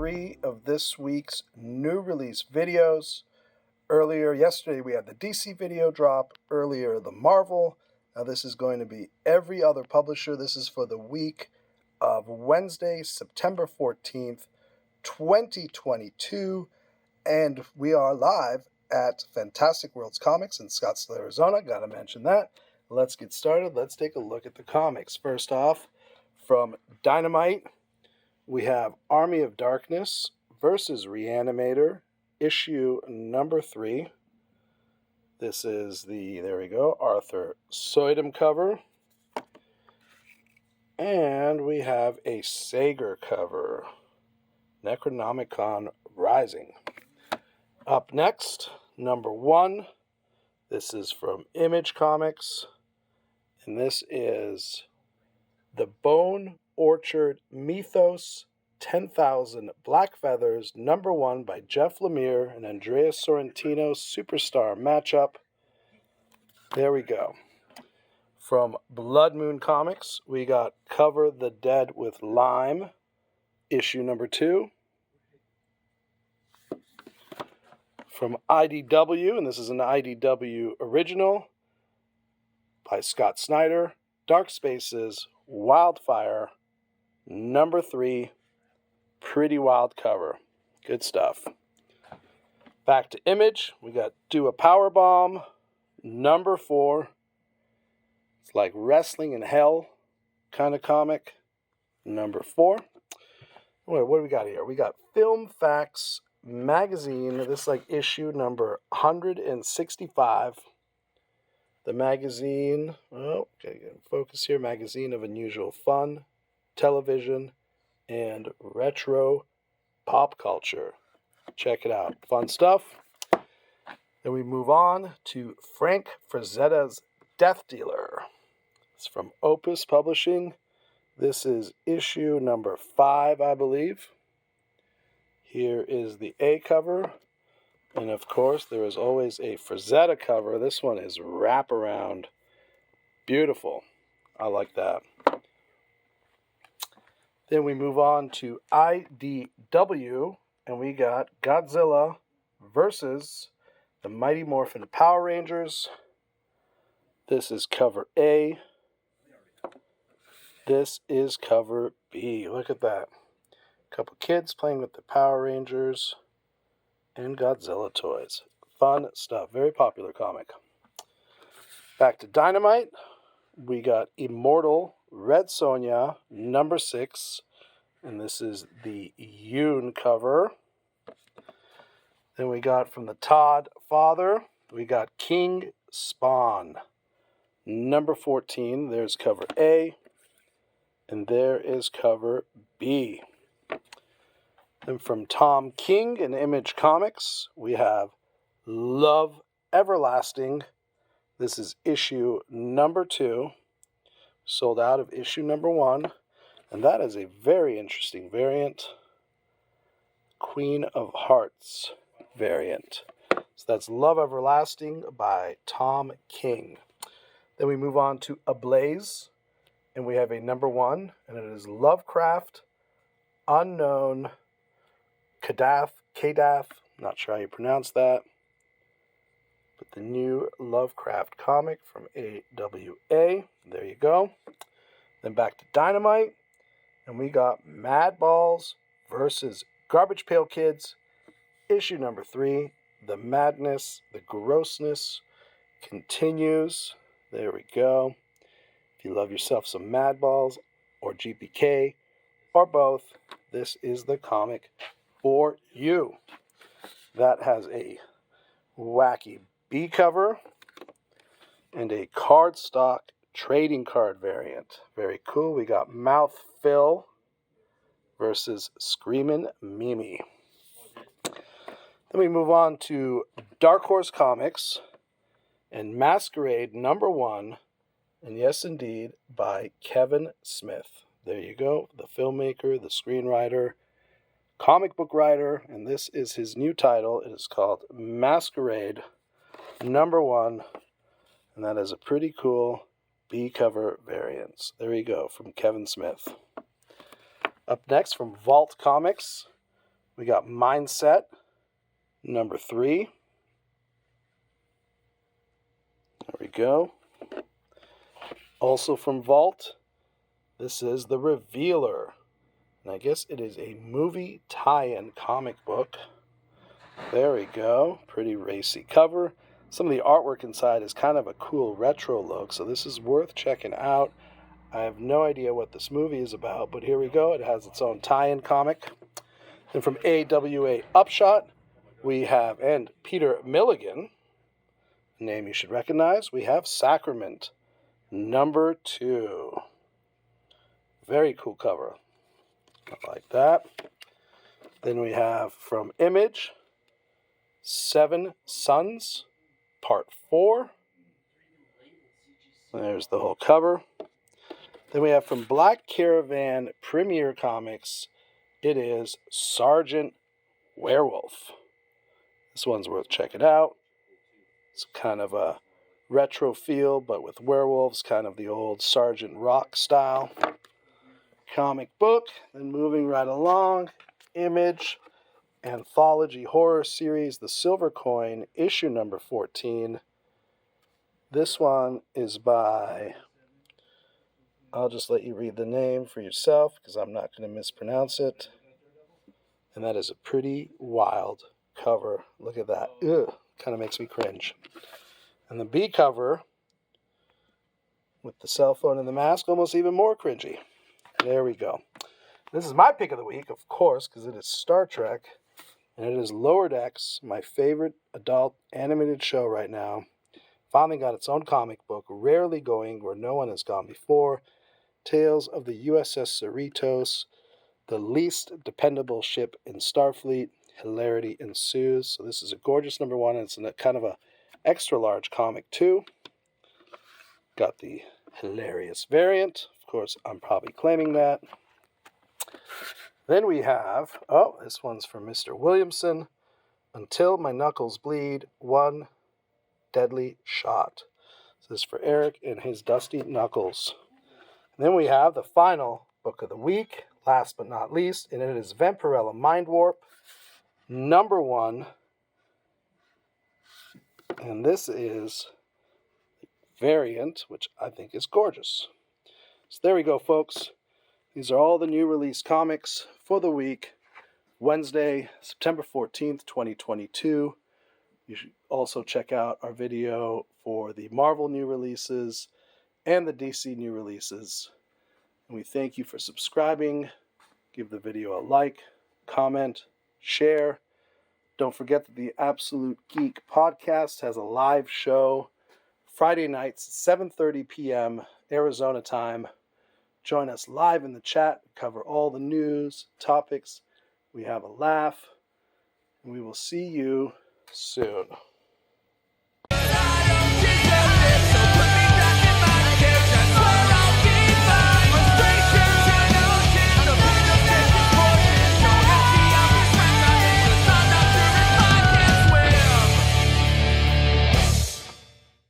3 of this week's new release videos. Yesterday we had the DC video drop, earlier the Marvel. Now this is going to be every other publisher. This is for the week of Wednesday, September 14th, 2022. And we are live at Fantastic Worlds Comics in Scottsdale, Arizona. Gotta mention that. Let's get started. Let's take a look at the comics. First off, from Dynamite, we have Army of Darkness versus Reanimator, issue number 3. This is the, Arthur Soydom cover. And we have a Sager cover, Necronomicon Rising. Up next, number 1. This is from Image Comics. And this is The Bone Orchard Mythos 10,000 Black Feathers, number 1 by Jeff Lemire and Andrea Sorrentino, Superstar matchup. There we go. From Blood Moon Comics, we got Cover the Dead with Lime, issue number 2. From IDW, and this is an IDW original by Scott Snyder, Dark Spaces, Wildfire, number 3, pretty wild cover. Good stuff. Back to Image, we got Do a Powerbomb, number 4. It's like Wrestling in Hell kind of comic, number 4. What do we got here? We got Film Facts magazine. This is like issue number 165. The magazine, focus here, magazine of unusual fun, television, and retro pop culture. Check it out. Fun stuff. Then we move on to Frank Frazetta's Death Dealer. It's from Opus Publishing. This is issue number 5, I believe. Here is the A cover. And of course, there is always a Frazetta cover. This one is wraparound. Beautiful. I like that. Then we move on to IDW, and we got Godzilla versus the Mighty Morphin Power Rangers. This is cover A. This is cover B. Look at that. A couple kids playing with the Power Rangers and Godzilla toys. Fun stuff. Very popular comic. Back to Dynamite. We got Immortal Red Sonja, number 6. And this is the Yoon cover. Then we got from the Todd father, we got King Spawn, number 14. There's cover A. And there is cover B. And from Tom King and Image Comics, we have Love Everlasting. This is issue number 2. Sold out of issue number 1. And that is a very interesting variant. Queen of Hearts variant. So that's Love Everlasting by Tom King. Then we move on to Ablaze. And we have a number 1. And it is Lovecraft Unknown Kadath, not sure how you pronounce that, but the new Lovecraft comic from AWA. There you go. Then back to Dynamite, and we got Mad Balls versus Garbage Pail Kids, issue number 3. The madness, the grossness continues. There we go. If you love yourself some Mad Balls or GPK or both, this is the comic for you. That has a wacky B cover and a cardstock trading card variant. Very cool. We got Mouth Phil versus Screamin' Mimi. Then we move on to Dark Horse Comics and Masquerade number 1. And yes, indeed, by Kevin Smith. There you go. The filmmaker, the screenwriter, comic book writer, and this is his new title. It is called Masquerade number 1, and that is a pretty cool B cover variant. There you go, from Kevin Smith. Up next, from Vault Comics, We got Mindset, number 3. There we go. Also from Vault, this is The Revealer. And I guess it is a movie tie-in comic book. There we go. Pretty racy cover. Some of the artwork inside is kind of a cool retro look, so this is worth checking out. I have no idea what this movie is about, but here we go. It has its own tie-in comic. And from AWA Upshot, we have, and Peter Milligan, a name you should recognize, we have Sacrament, number 2. Very cool cover. I like that. Then we have from Image, 7 Sons, Part 4. There's the whole cover. Then we have from Black Caravan Premier Comics, it is Sergeant Werewolf. This one's worth checking out. It's kind of a retro feel, but with werewolves, kind of the old Sergeant Rock style comic book. Then moving right along, Image Anthology Horror Series, The Silver Coin, issue number 14. This one is by, I'll just let you read the name for yourself because I'm not going to mispronounce it. And that is a pretty wild cover. Look at that. Ugh, kind of makes me cringe. And the B cover with the cell phone and the mask, almost even more cringy. There we go. This is my pick of the week, of course, because it is Star Trek. And it is Lower Decks, my favorite adult animated show right now. Finally got its own comic book, rarely going where no one has gone before. Tales of the USS Cerritos, the least dependable ship in Starfleet. Hilarity ensues. So this is a gorgeous number 1, and it's in a kind of a extra large comic too. Got the hilarious variant. Of course, I'm probably claiming that. Then we have, this one's from Mr. Williamson. Until My Knuckles Bleed, One Deadly Shot. So this is for Eric and his dusty knuckles. And then we have the final book of the week, last but not least, and it is Vampirella Mind Warp, number 1. And this is variant, which I think is gorgeous. So there we go, folks. These are all the new release comics for the week, Wednesday, September 14th, 2022. You should also check out our video for the Marvel new releases and the DC new releases. And we thank you for subscribing. Give the video a like, comment, share. Don't forget that the Absolute Geek podcast has a live show Friday nights, 7:30 p.m. Arizona time. Join us live in the chat. We cover all the news, topics. We have a laugh. And we will see you soon.